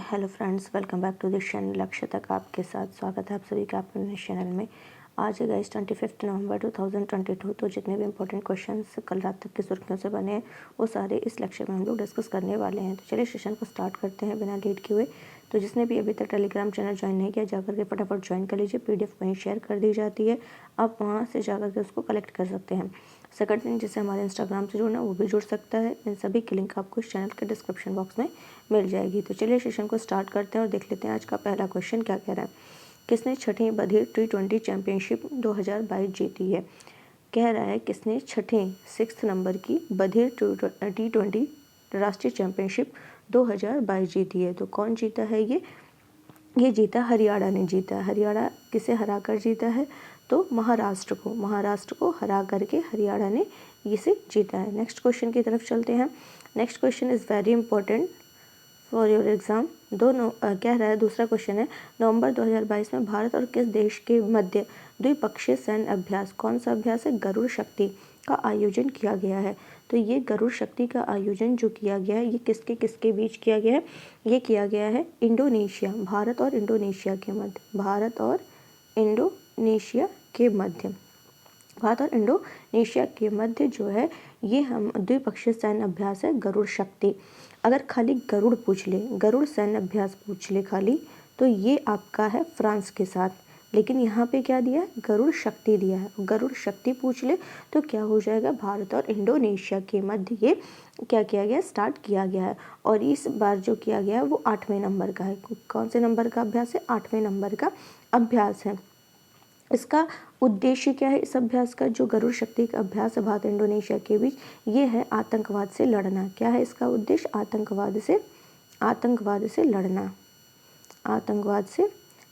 Hello friends, welcome back to this channel. लक्ष्य तक आपके साथ स्वागत है आप सभी का अपने चैनल में। आज है गाइस 25 नवंबर 2022। तो जितने भी इंपॉर्टेंट क्वेश्चंस कल रात तक की सुर्खियों से बने हैं वो सारे इस लेक्चर में हम लोग डिस्कस करने वाले हैं। तो चलिए सेशन को स्टार्ट करते हैं बिना लेट किए हुए। तो जिसने भी अभी तक टेलीग्राम चैनल ज्वाइन नहीं किया जाकर के फटाफट ज्वाइन कर लीजिए। PDF वहीं शेयर कर दी जाती है, आप वहाँ से जाकर के उसको कलेक्ट कर सकते हैं। सेकंड थिंग, जिससे हमारे इंस्टाग्राम से जुड़ना वो भी जुड़ सकता है। इन सभी की लिंक आपको इस चैनल के डिस्क्रिप्शन बॉक्स में मिल जाएगी। तो चलिए सेशन को स्टार्ट करते हैं और देख लेते हैं आज का पहला क्वेश्चन क्या कह रहा है। किसने छठी बधिर T20 चैंपियनशिप 2022 जीती है? कह रहा है किसने छठे 6 नंबर की बधिर T20 राष्ट्रीय चैंपियनशिप 2022 जीती है। तो कौन जीता है ये जीता हरियाणा ने जीता। हरियाणा किसे हरा कर जीता है? तो महाराष्ट्र को हरा करके हरियाणा ने इसे जीता है। नेक्स्ट क्वेश्चन की तरफ चलते हैं। Next question is very important for your exam. कह रहा है, दूसरा क्वेश्चन है, नवंबर 2022 में भारत और किस देश के मध्य द्विपक्षीय सैन्य अभ्यास, कौन सा अभ्यास है? गरुड़ शक्ति का आयोजन किया गया है। तो ये गरुड़ शक्ति का आयोजन जो किया गया है ये किसके किसके बीच किया गया है? ये किया गया है इंडोनेशिया, भारत और इंडोनेशिया के मध्य। भारत और इंडोनेशिया के मध्य जो है ये हम द्विपक्षीय सैन्य अभ्यास है गरुड़ शक्ति। अगर खाली गरुड़ पूछ ले, गरुड़ सैन्य अभ्यास पूछ ले खाली, तो ये आपका है फ्रांस के साथ। लेकिन यहाँ पे क्या दिया है? गरुड़ शक्ति दिया है। गरुड़ शक्ति पूछ ले तो क्या हो जाएगा? भारत और इंडोनेशिया के मध्य ये क्या किया गया? स्टार्ट किया गया है। और इस बार जो किया गया है वो 8वें नंबर का है। कौन से नंबर का अभ्यास है? 8वें नंबर का अभ्यास है। इसका उद्देश्य क्या है? इस अभ्यास का जो गरुड़ शक्ति का अभ्यास है भारत इंडोनेशिया के बीच, ये है आतंकवाद से लड़ना। क्या है इसका उद्देश्य? आतंकवाद से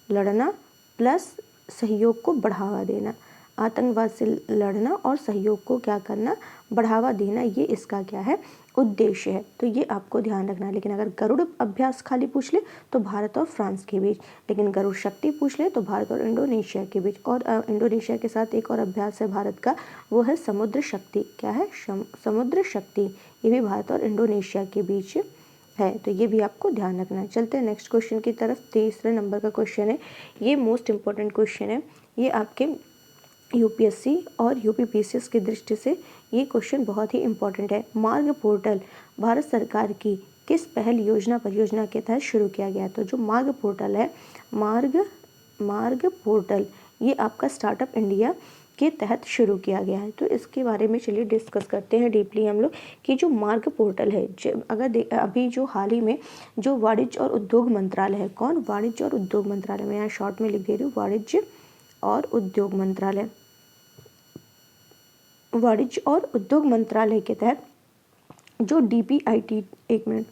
लड़ना प्लस सहयोग को बढ़ावा देना। आतंकवाद से लड़ना और सहयोग को क्या करना? बढ़ावा देना। ये इसका क्या है? उद्देश्य है। तो ये आपको ध्यान रखना है। लेकिन अगर गरुड़ अभ्यास खाली पूछ ले तो भारत और फ्रांस के बीच, लेकिन गरुड़ शक्ति पूछ ले तो भारत और इंडोनेशिया के बीच। और इंडोनेशिया के साथ एक और अभ्यास है भारत का, वो है समुद्र शक्ति। क्या है? समुद्र शक्ति। ये भी भारत और इंडोनेशिया के बीच है। तो ये भी आपको ध्यान रखना है। चलते हैं नेक्स्ट क्वेश्चन की तरफ। 3 नंबर का क्वेश्चन है, ये मोस्ट इंपॉर्टेंट क्वेश्चन है। ये आपके UPSC और UPPCS की दृष्टि से ये क्वेश्चन बहुत ही इंपॉर्टेंट है। मार्ग पोर्टल भारत सरकार की किस पहल परियोजना के तहत शुरू किया गया? तो जो मार्ग पोर्टल है, मार्ग पोर्टल ये आपका स्टार्टअप इंडिया के तहत शुरू किया गया है। तो इसके बारे में चलिए डिस्कस करते हैं डीपली हम लोग कि जो मार्ग पोर्टल है, अभी जो हाल ही में जो वाणिज्य और उद्योग मंत्रालय है, कौन? वाणिज्य और उद्योग मंत्रालय। मैं यहाँ शॉर्ट में लिख दे रही हूँ, वाणिज्य और उद्योग मंत्रालय। वाणिज्य और उद्योग मंत्रालय के तहत जो DPIIT, एक मिनट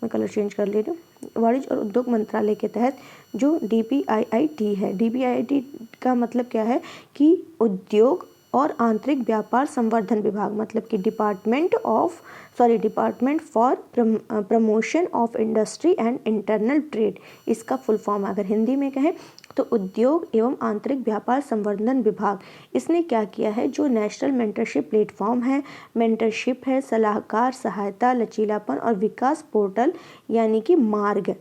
मैं कलर चेंज कर ले रही हूँ। वाणिज्य और उद्योग मंत्रालय के तहत जो DPIIT है, DPIIT का मतलब क्या है कि उद्योग और आंतरिक व्यापार संवर्धन विभाग, मतलब कि department for promotion of industry and internal trade, इसका फुल फॉर्म अगर हिंदी में कहें तो उद्योग एवं आंतरिक व्यापार संवर्धन विभाग। इसने क्या किया है? जो नेशनल मेंटरशिप प्लेटफॉर्म है, मेंटरशिप है, सलाहकार, सहायता, लचीलापन और विकास पोर्टल, यानी कि मार्ग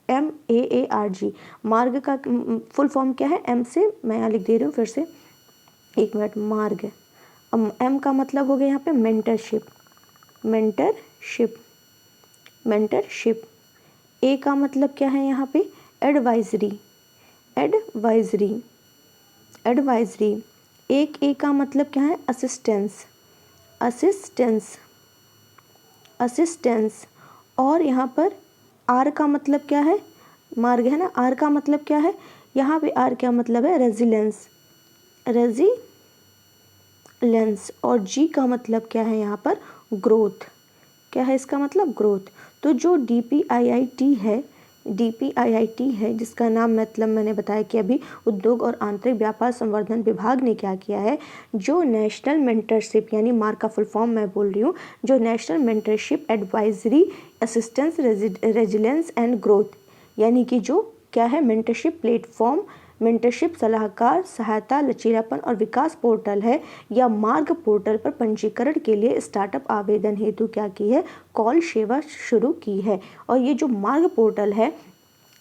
MAARG, मार्ग का फुल फॉर्म क्या है? M से मैं यहाँ लिख दे रही हूँ फिर से, एक मिनट। मार्ग, M का मतलब हो गया यहाँ पे मेंटरशिप। A का मतलब क्या है यहाँ पे? एडवाइजरी। एक A का मतलब क्या है? असिस्टेंस। और यहाँ पर R का मतलब क्या है? मार्ग है ना, R का मतलब क्या है? यहाँ पे R क्या मतलब है? रेजिलेंस। और G का मतलब क्या है यहाँ पर? ग्रोथ। क्या है इसका मतलब? ग्रोथ। तो जो DPIIT है जिसका नाम मतलब मैंने बताया कि अभी उद्योग और आंतरिक व्यापार संवर्धन विभाग ने क्या किया है, जो नेशनल मेंटरशिप, यानी मार्ग का फुल फॉर्म मैं बोल रही हूँ, जो national mentorship advisory assistance resilience and growth, यानी कि जो क्या है? मेंटरशिप प्लेटफॉर्म मेंटरशिप, सलाहकार, सहायता, लचीलापन और विकास पोर्टल है या मार्ग पोर्टल पर पंजीकरण के लिए स्टार्टअप आवेदन हेतु क्या की है, कॉल सेवा शुरू की है। और ये जो मार्ग पोर्टल है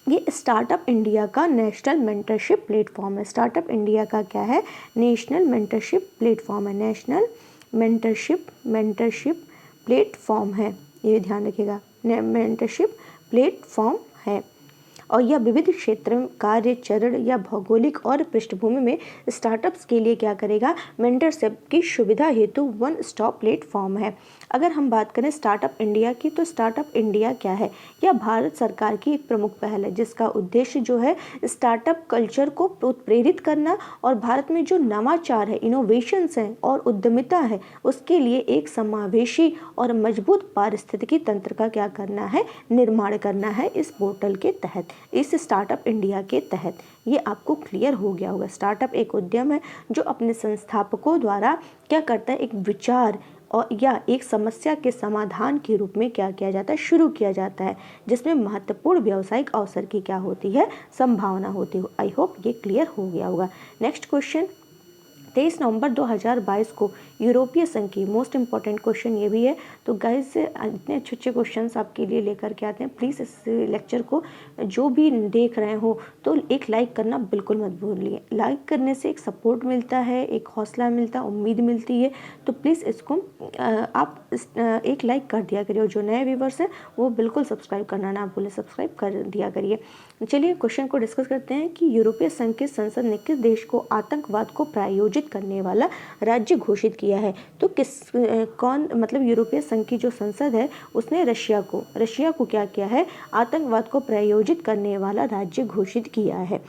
ये स्टार्टअप इंडिया का नेशनल मेंटरशिप प्लेटफॉर्म है। स्टार्टअप इंडिया का क्या है, नेशनल मेंटरशिप प्लेटफॉर्म है, नेशनल मेंटरशिप प्लेटफॉर्म है, ये ध्यान रखिएगा, मेंटरशिप प्लेटफॉर्म है। और यह विविध क्षेत्र, कार्य, चरण या भौगोलिक और पृष्ठभूमि में स्टार्टअप्स के लिए क्या करेगा, मेंटरशिप की सुविधा हेतु वन स्टॉप प्लेटफॉर्म है। अगर हम बात करें स्टार्टअप इंडिया की, तो स्टार्टअप इंडिया क्या है, यह भारत सरकार की एक प्रमुख पहल है जिसका उद्देश्य जो है स्टार्टअप कल्चर को प्रेरित करना और भारत में जो नवाचार है, इनोवेशंस हैं और उद्यमिता है, उसके लिए एक समावेशी और मजबूत पारिस्थितिकी तंत्र का क्या करना है, निर्माण करना है इस पोर्टल के तहत, इस स्टार्टअप इंडिया के तहत। ये आपको क्लियर हो गया होगा। स्टार्टअप एक उद्यम है जो अपने संस्थापकों द्वारा क्या करता है, एक विचार और या एक समस्या के समाधान के रूप में क्या किया जाता है, शुरू किया जाता है, जिसमें महत्वपूर्ण व्यावसायिक अवसर की क्या होती है, संभावना होती है। आई होप ये क्लियर हो गया होगा। नेक्स्ट क्वेश्चन, 23 नवंबर 2022 को यूरोपीय संघ की, मोस्ट इंपॉर्टेंट क्वेश्चन ये भी है। तो गाइस इतने अच्छे अच्छे क्वेश्चंस आपके लिए लेकर के आते हैं। प्लीज़ इस लेक्चर को जो भी देख रहे हो तो एक लाइक करना बिल्कुल मत भूलिए। लाइक करने से एक सपोर्ट मिलता है, एक हौसला मिलता है, उम्मीद मिलती है। तो प्लीज़ इसको आप एक लाइक कर दिया करिए। और जो नए व्यूवर्स हैं वो बिल्कुल सब्सक्राइब करना ना भूलें, सब्सक्राइब कर दिया करिए। चलिए क्वेश्चन को डिस्कस करते हैं कि यूरोपीय संघ की संसद ने किस देश को आतंकवाद को प्रायोजित करने वाला राज्य घोषित किया है। तो कौन, मतलब यूरोपीय संघ की जो संसद है उसने रशिया को क्या किया है, आतंकवाद को प्रायोजित करने वाला राज्य घोषित किया है।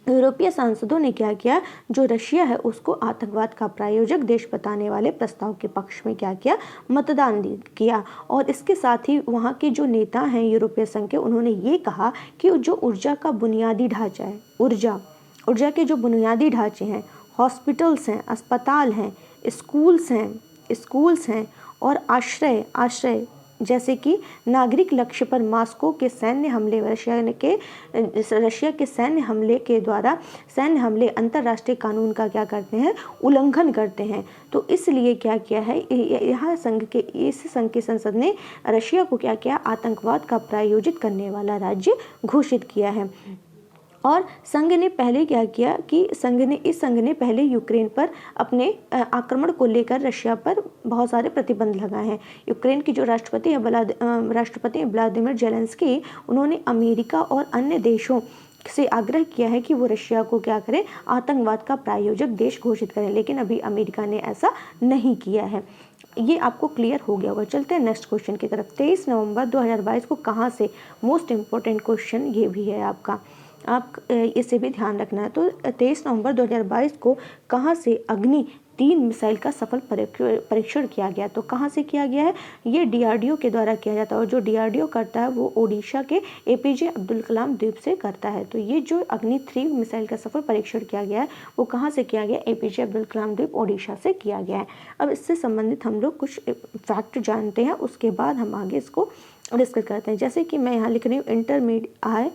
यूरोपीय सांसदों ने क्या किया, जो रशिया है उसको आतंकवाद का प्रायोजक देश बताने वाले प्रस्ताव के पक्ष में क्या किया, मतदान किया। और इसके साथ ही वहाँ के जो नेता हैं यूरोपीय संघ के, उन्होंने ये कहा कि जो ऊर्जा का बुनियादी ढांचा है, ऊर्जा के जो बुनियादी ढांचे हैं, हॉस्पिटल्स हैं, अस्पताल हैं, स्कूल्स हैं और आश्रय जैसे कि नागरिक लक्ष्य पर मॉस्को के सैन्य हमले, रशिया के सैन्य हमले के द्वारा अंतर्राष्ट्रीय कानून का क्या करते हैं, उल्लंघन करते हैं। तो इसलिए क्या किया है, यहाँ इस संघ की संसद ने रशिया को क्या किया, आतंकवाद का प्रायोजित करने वाला राज्य घोषित किया है। और संघ ने पहले क्या किया कि इस संघ ने पहले यूक्रेन पर अपने आक्रमण को लेकर रशिया पर बहुत सारे प्रतिबंध लगाए हैं। यूक्रेन की जो राष्ट्रपति हैं व्लादिमीर जेलेंस्की, उन्होंने अमेरिका और अन्य देशों से आग्रह किया है कि वो रशिया को क्या करें, आतंकवाद का प्रायोजक देश घोषित करें, लेकिन अभी अमेरिका ने ऐसा नहीं किया है। ये आपको क्लियर हो गया होगा। चलते हैं नेक्स्ट क्वेश्चन की तरफ। 23 नवंबर 2022 को कहाँ से, मोस्ट इम्पोर्टेंट क्वेश्चन ये भी है आपका, आप इसे भी ध्यान रखना है। तो 23 नवंबर 2022 को कहाँ से अग्नि 3 मिसाइल का सफल परीक्षण किया गया। तो कहाँ से किया गया है, ये DRDO के द्वारा किया जाता है। और जो DRDO करता है वो ओडिशा के APJ अब्दुल कलाम द्वीप से करता है। तो ये जो अग्नि 3 मिसाइल का सफल परीक्षण किया गया है वो कहाँ से किया गया, APJ अब्दुल कलाम द्वीप ओडिशा से किया गया है। अब इससे संबंधित हम लोग कुछ फैक्ट जानते हैं, उसके बाद हम आगे इसको डिस्कस करते हैं। जैसे कि मैं यहाँ लिख रही हूँ इंटरमीडिएट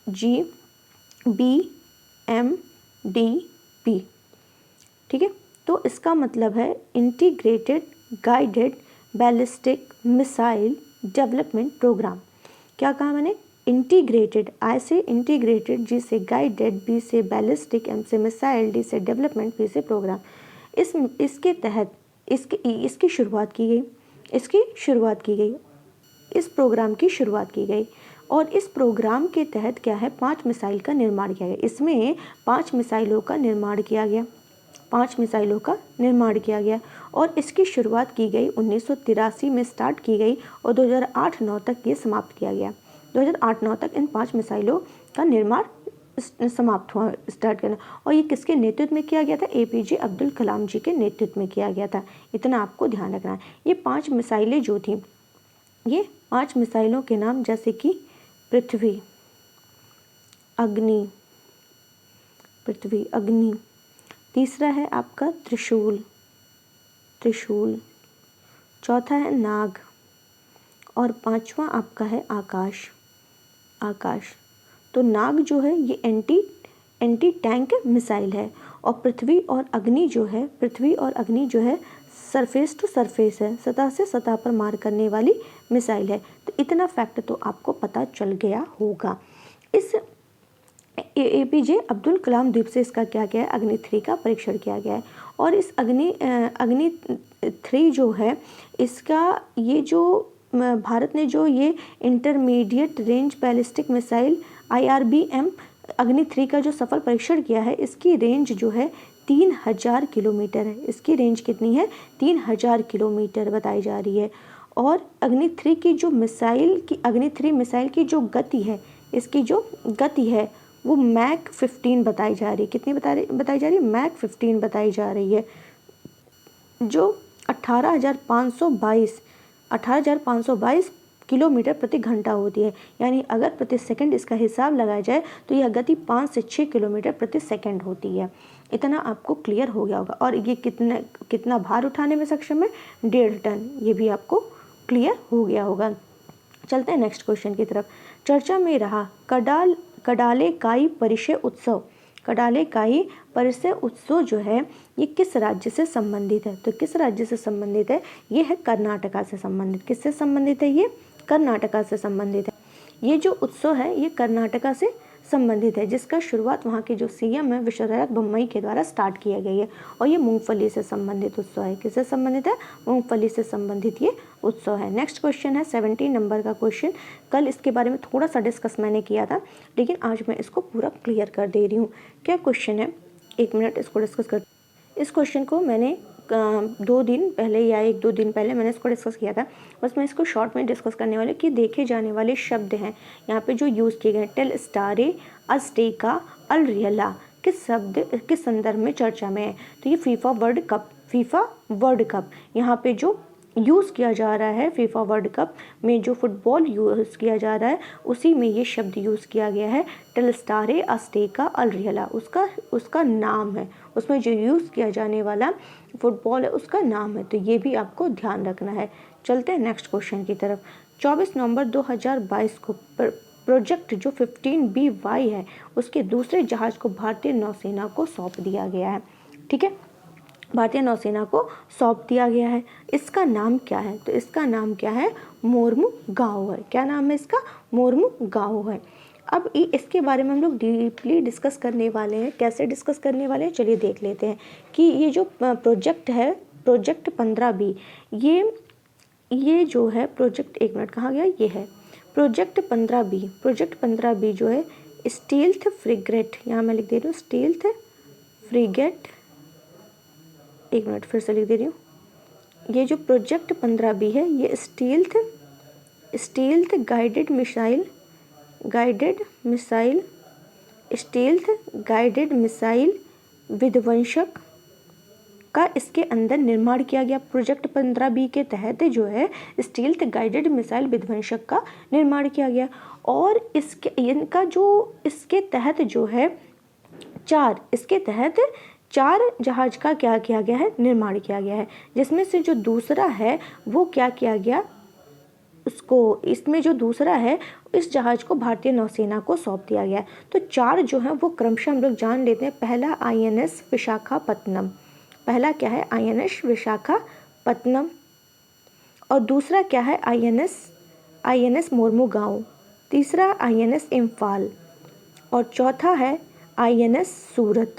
IGBMDP, ठीक है। तो इसका मतलब है integrated guided ballistic missile development programme. क्या कहा मैंने, इंटीग्रेटेड, I से इंटीग्रेटेड, G से गाइडेड, B से बैलिस्टिक, M से मिसाइल, D से डेवलपमेंट, P से प्रोग्राम। इसके तहत इसकी शुरुआत की गई, इस प्रोग्राम की शुरुआत की गई। और इस प्रोग्राम के तहत क्या है, 5 मिसाइल का निर्माण किया गया। इसमें 5 मिसाइलों का निर्माण किया गया और इसकी शुरुआत की गई 1983 में स्टार्ट की गई और 2008-9 तक ये समाप्त किया गया। 2008-9 तक इन 5 मिसाइलों का निर्माण समाप्त हुआ, स्टार्ट करना। और ये किसके नेतृत्व में किया गया था, APJ अब्दुल कलाम जी के नेतृत्व में किया गया था। इतना आपको ध्यान रखना है। ये 5 मिसाइलें जो थी, ये 5 मिसाइलों के नाम जैसे कि पृथ्वी, अग्नि, तीसरा है आपका त्रिशूल, चौथा है नाग और 5वां आपका है आकाश। तो नाग जो है ये एंटी एंटी टैंक मिसाइल है। और पृथ्वी और अग्नि जो है सरफेस टू सरफेस है, सतह से सतह पर मार करने वाली मिसाइल है। तो इतना फैक्ट तो आपको पता चल गया होगा। इस APJ अब्दुल कलाम द्वीप से इसका क्या गया है, अग्नि 3 का परीक्षण किया गया है। और इस अग्नि 3 जो है इसका ये जो भारत ने जो ये intermediate range ballistic missile IRBM अग्नि 3 का जो सफल परीक्षण किया है, इसकी रेंज जो है 3000 किलोमीटर है। इसकी रेंज कितनी है, 3000 किलोमीटर बताई जा रही है। और अग्नि 3 की जो अग्नि 3 मिसाइल की जो गति है, इसकी जो गति है वो मैक 15 बताई जा रही है। कितनी बताई जा रही है, मैक 15 बताई जा रही है, जो 18,522 किलोमीटर प्रति घंटा होती है। यानी अगर प्रति सेकंड इसका हिसाब लगाया जाए तो यह गति 5 से 6 किलोमीटर प्रति सेकंड होती है। इतना आपको क्लियर हो गया होगा। और ये कितना भार उठाने में सक्षम है, 1.5 टन। ये भी आपको क्लियर हो गया होगा। चलते हैं नेक्स्ट क्वेश्चन की तरफ। चर्चा में रहा कडालेकाई परिषद उत्सव। कडालेकाई परिषद उत्सव जो है ये किस राज्य से संबंधित है, तो किस राज्य से संबंधित है, ये है कर्नाटका से संबंधित। किससे संबंधित है, ये कर्नाटका से संबंधित है। ये जो उत्सव है ये कर्नाटका से संबंधित है, जिसका शुरुआत वहाँ के जो CM है विश्वनाथ बोम्मई के द्वारा स्टार्ट किया गई है। और ये मूंगफली से संबंधित उत्सव है। किससे संबंधित है, मूंगफली से संबंधित ये उत्सव है। नेक्स्ट क्वेश्चन है 17 नंबर का क्वेश्चन। कल इसके बारे में थोड़ा सा डिस्कस मैंने किया था, लेकिन आज मैं इसको पूरा क्लियर कर दे रही हूँ। क्या क्वेश्चन है, 1 मिनट इसको डिस्कस कर। इस क्वेश्चन को मैंने 2 दिन पहले या 1-2 दिन पहले मैंने इसको डिस्कस किया था। बस मैं इसको शॉर्ट में डिस्कस करने वाले कि देखे जाने वाले शब्द हैं यहाँ पे जो यूज़ किए गए, टेल स्टारे, अज़टेका, अल रियला, किस संदर्भ में चर्चा में है। तो ये फीफा वर्ल्ड कप यहाँ पे जो यूज़ किया जा रहा है, फीफा वर्ल्ड कप में जो फुटबॉल यूज़ किया जा रहा है उसी में ये शब्द यूज़ किया गया है। टेल स्टारे, अज़टेका, अल रियला उसका नाम है, उसमें जो यूज़ किया जाने वाला फुटबॉल है उसका नाम है। तो ये भी आपको ध्यान रखना है। चलते हैं नेक्स्ट क्वेश्चन की तरफ। 24 नवंबर 2022 को प्रोजेक्ट जो 15BY है उसके दूसरे जहाज को भारतीय नौसेना को सौंप दिया गया है। ठीक है, भारतीय नौसेना को सौंप दिया गया है। इसका नाम क्या है, तो इसका नाम क्या है, मोरमुगाओ है। क्या नाम है इसका, मोरमुगाओ है। अब इसके बारे में हम लोग डीपली डिस्कस करने वाले हैं। कैसे डिस्कस करने वाले हैं, चलिए देख लेते हैं कि ये जो प्रोजेक्ट है, प्रोजेक्ट 15B, ये जो है प्रोजेक्ट, 1 मिनट कहाँ गया, ये है प्रोजेक्ट 15B। प्रोजेक्ट 15B जो है स्टील्थ फ्रिगेट, यहाँ मैं लिख दे रही हूँ स्टील्थ फ्रिगेट, 1 मिनट फिर से लिख दे रही हूँ। ये जो प्रोजेक्ट 15B है ये स्टील्थ गाइडेड मिसाइल विध्वंसक का इसके अंदर निर्माण किया गया। प्रोजेक्ट 15B के तहत जो है स्टील्थ गाइडेड मिसाइल विध्वंसक का निर्माण किया गया। और इसके तहत जो है 4 जहाज का क्या किया गया है, निर्माण किया गया है। जिसमें से जो दूसरा है वो क्या किया गया, इसमें जो दूसरा है इस जहाज को भारतीय नौसेना को सौंप दिया गया। तो 4 जो है वो क्रमशः हम लोग जान लेते हैं। पहला INS विशाखापत्तनम, पहला क्या है, INS विशाखापत्तनम। और दूसरा क्या है, INS मोरमुगाओ। तीसरा INS इम्फाल। और चौथा है INS सूरत।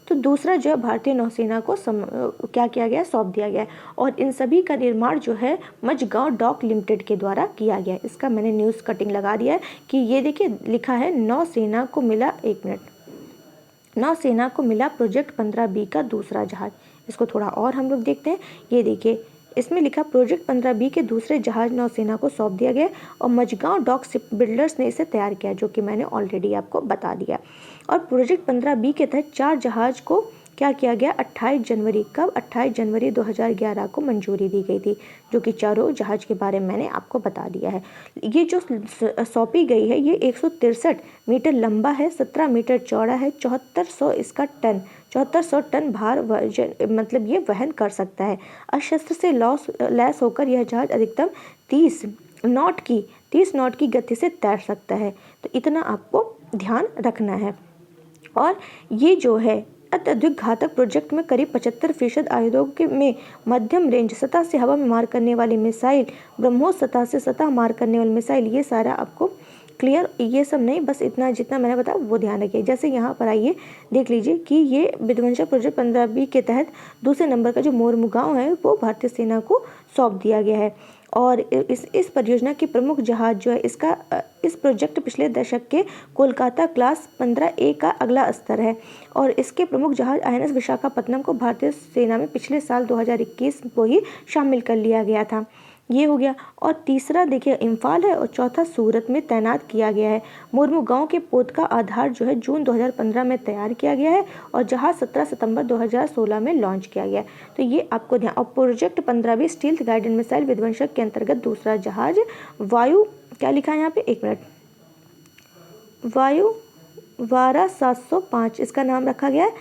तो दूसरा जो है भारतीय नौसेना को क्या किया गया, सौंप दिया गया। और इन सभी का निर्माण जो है मझगांव डॉक लिमिटेड के द्वारा किया गया। इसका मैंने न्यूज़ कटिंग लगा दिया है कि ये देखिए लिखा है नौसेना को मिला, 1 मिनट, नौसेना को मिला प्रोजेक्ट 15B का दूसरा जहाज। इसको थोड़ा और हम लोग देखते हैं। ये देखिए इसमें लिखा प्रोजेक्ट 15B के दूसरे जहाज नौसेना को सौंप दिया गया और मझगांव डॉक शिप बिल्डर्स ने इसे तैयार किया, जो कि मैंने ऑलरेडी आपको बता दिया। और प्रोजेक्ट 15B के तहत 4 जहाज को क्या किया गया, 28 जनवरी 2011 को मंजूरी दी गई थी, जो कि चारों जहाज के बारे में मैंने आपको बता दिया है। ये जो सौंपी गई है ये 163 मीटर लंबा है, 17 मीटर चौड़ा है, 7400 टन भार मतलब ये वहन कर सकता है। अशस्त्र से लैस होकर यह जहाज अधिकतम 30 नॉट की गति से तैर सकता है। तो इतना आपको ध्यान रखना है। और ये जो है अत्यधिक घातक प्रोजेक्ट में करीब 75% आयुधों में मध्यम रेंज, सतह से हवा में मार करने वाली मिसाइल, ब्रह्मोस सतह से सतह मार करने वाली मिसाइल, ये सारा आपको क्लियर। ये सब नहीं, बस इतना जितना मैंने बताया वो ध्यान रखिए। जैसे यहाँ पर आइए देख लीजिए कि ये विध्वंसक प्रोजेक्ट 15B के तहत दूसरे नंबर का जो मोरमुगांव है वो भारतीय सेना को सौंप दिया गया है। और इस परियोजना की प्रमुख जहाज जो है इस प्रोजेक्ट पिछले दशक के कोलकाता क्लास 15A का अगला स्तर है। और इसके प्रमुख जहाज INS विशाखापत्तनम को भारतीय सेना में पिछले साल 2021 को ही शामिल कर लिया गया था। ये हो गया। और तीसरा देखिए इम्फाल है और चौथा सूरत में तैनात किया गया है। मुर्मुगांव के पोत का आधार जो है जून 2015 में तैयार किया गया है और जहाज 17 सितंबर 2016 में लॉन्च किया गया। तो ये आपको ध्यान। और project 15B stealth guided missile विध्वंसक के अंतर्गत दूसरा जहाज वायु, क्या लिखा है यहाँ पे, एक मिनट, वायु वारा 705 इसका नाम रखा गया है,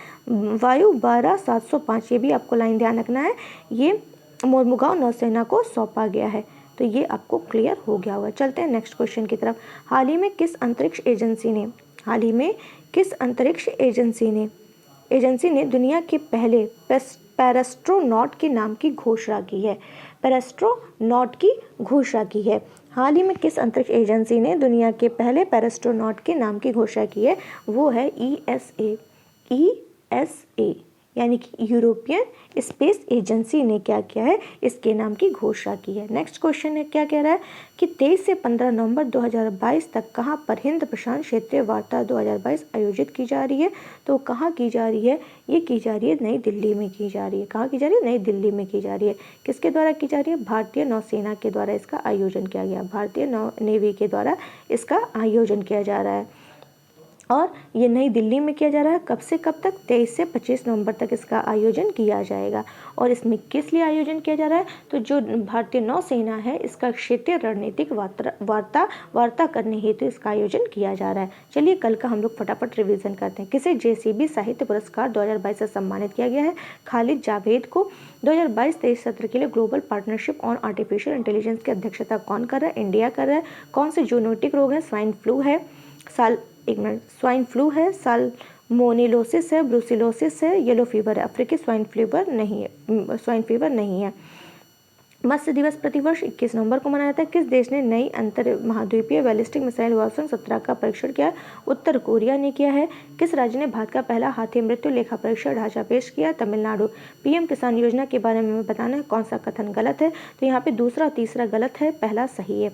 वायु वारा 705। ये भी आपको लाइन ध्यान रखना है। ये मोरमुगांव नौसेना को सौंपा गया है। तो ये आपको क्लियर हो गया होगा। चलते हैं नेक्स्ट क्वेश्चन की तरफ। हाल ही में किस अंतरिक्ष एजेंसी ने दुनिया के पहले पेरेस्ट्रोनॉट के नाम की घोषणा की है? पेरेस्ट्रोनॉट की घोषणा की है। हाल ही में किस अंतरिक्ष एजेंसी ने दुनिया के पहले पेरेस्ट्रोनॉट के नाम की घोषणा की है? वो है ESA यानी कि यूरोपियन स्पेस एजेंसी ने क्या किया है, इसके नाम की घोषणा की है। नेक्स्ट क्वेश्चन है, क्या कह रहा है कि 23 से 15 नवंबर 2022 तक कहाँ पर हिंद प्रशांत क्षेत्रीय वार्ता 2022 आयोजित की जा रही है? तो कहाँ की जा रही है? ये की जा रही है नई दिल्ली में की जा रही है। कहाँ की जा रही है? नई दिल्ली में की जा रही है। किसके द्वारा की जा रही है? भारतीय नौसेना के द्वारा इसका आयोजन किया गया। भारतीय नेवी के द्वारा इसका आयोजन किया जा रहा है। और ये नई दिल्ली में किया जा रहा है। कब से कब तक? 23 से 25 नवंबर तक इसका आयोजन किया जाएगा। और इसमें किस लिए आयोजन किया जा रहा है? तो जो भारतीय नौसेना है इसका क्षेत्रीय रणनीतिक वार्ता करने हेतु इसका आयोजन किया जा रहा है। चलिए कल का हम लोग फटाफट रिवीजन करते हैं। किसे JCB साहित्य पुरस्कार 2022 से सम्मानित किया गया है? खालिद जावेद को। 2022-23 सत्र के लिए global partnership on artificial intelligence की अध्यक्षता कौन कर रहा है? इंडिया कर रहा है। कौन से जूनोटिक रोग हैं? स्वाइन फ्लू है, साल्मोनेलोसिस है, ब्रूसिलोसिस है, येलो फीवर है। अफ्रीकी स्वाइन फीवर नहीं है। मत्स्य दिवस प्रतिवर्ष 21 नवंबर को मनाया जाता है। किस देश ने नई अंतर महाद्वीपीय बैलिस्टिक मिसाइल वासुंग 17 का परीक्षण किया? उत्तर कोरिया ने किया है। किस राज्य ने भारत का पहला हाथी मृत्यु लेखा परीक्षण ढांचा पेश किया? तमिलनाडु। PM किसान योजना के बारे में बताना है कौन सा कथन गलत है? तो यहाँ पे दूसरा और तीसरा गलत है, पहला सही है।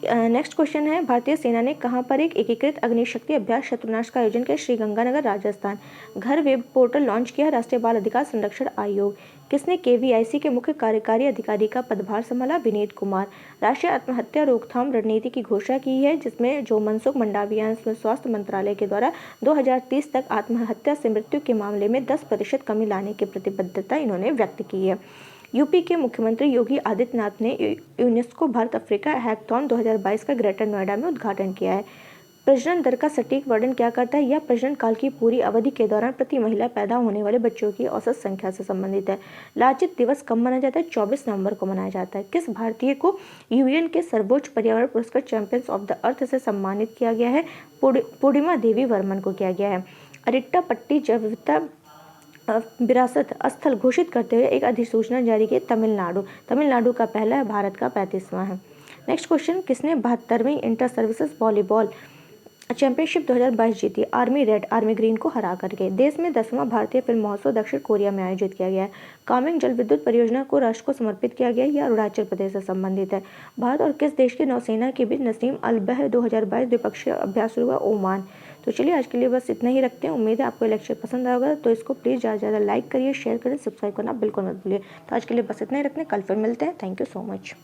नेक्स्ट क्वेश्चन है, भारतीय सेना ने कहां पर एक एकीकृत अग्निशक्ति अभ्यास शत्रुनाश का आयोजन किया? श्रीगंगानगर, राजस्थान। घर वेब पोर्टल लॉन्च किया? राष्ट्रीय बाल अधिकार संरक्षण आयोग। किसने KVIC के मुख्य कार्यकारी अधिकारी का पदभार संभाला? विनीत कुमार। राष्ट्रीय आत्महत्या रोकथाम रणनीति की घोषणा की है जिसमें जो मनसुख मंडाविया स्वास्थ्य मंत्रालय के द्वारा 2030 तक आत्महत्या से मृत्यु के मामले में 10% कमी लाने की प्रतिबद्धता इन्होंने व्यक्त की है। यूपी के मुख्यमंत्री योगी आदित्यनाथ ने यूनेस्को भारत अफ्रीका हैकथॉन 2022 का ग्रेटर नोएडा में उद्घाटन किया है। प्रजनन दर का सटीक वर्णन क्या करता है? यह प्रजनन काल की पूरी अवधि के दौरान प्रति महिला पैदा होने वाले बच्चों की औसत संख्या से संबंधित है। लाचित दिवस कब मनाया जाता है? 24 नवंबर को मनाया जाता है। किस भारतीय को UN के सर्वोच्च पर्यावरण पुरस्कार चैंपियंस ऑफ द अर्थ से सम्मानित किया गया है? पूर्णिमा देवी वर्मन को किया गया है। अरिट्टापट्टी जैव विविधता विरासत स्थल घोषित करते हुए एक अधिसूचना जारी की? तमिलनाडु का पहला है, भारत का 35वां है। नेक्स्ट क्वेश्चन, किसने 72वीं इंटर सर्विसेज वॉलीबॉल चैंपियनशिप 2022 जीती? आर्मी रेड आर्मी ग्रीन को हरा करके। देश में 10वां भारतीय फिल्म महोत्सव दक्षिण कोरिया में आयोजित किया गया है। कामेंग जल विद्युत परियोजना को राष्ट्र को समर्पित किया गया है या अरुणाचल प्रदेश से संबंधित है? भारत और किस देश की नौसेना के बीच नसीम अल बह 2022 द्विपक्षीय अभ्यास शुरू हुआ? ओमान। तो चलिए आज के लिए बस इतना ही रखते हैं। उम्मीद है आपको लेक्चर पसंद आएगा, तो इसको प्लीज़ ज़्यादा से ज़्यादा लाइक करिए, शेयर करें, सब्सक्राइब करना बिल्कुल मत भूलिए। तो आज के लिए बस इतना ही रखते हैं, कल फिर मिलते हैं। Thank you so much.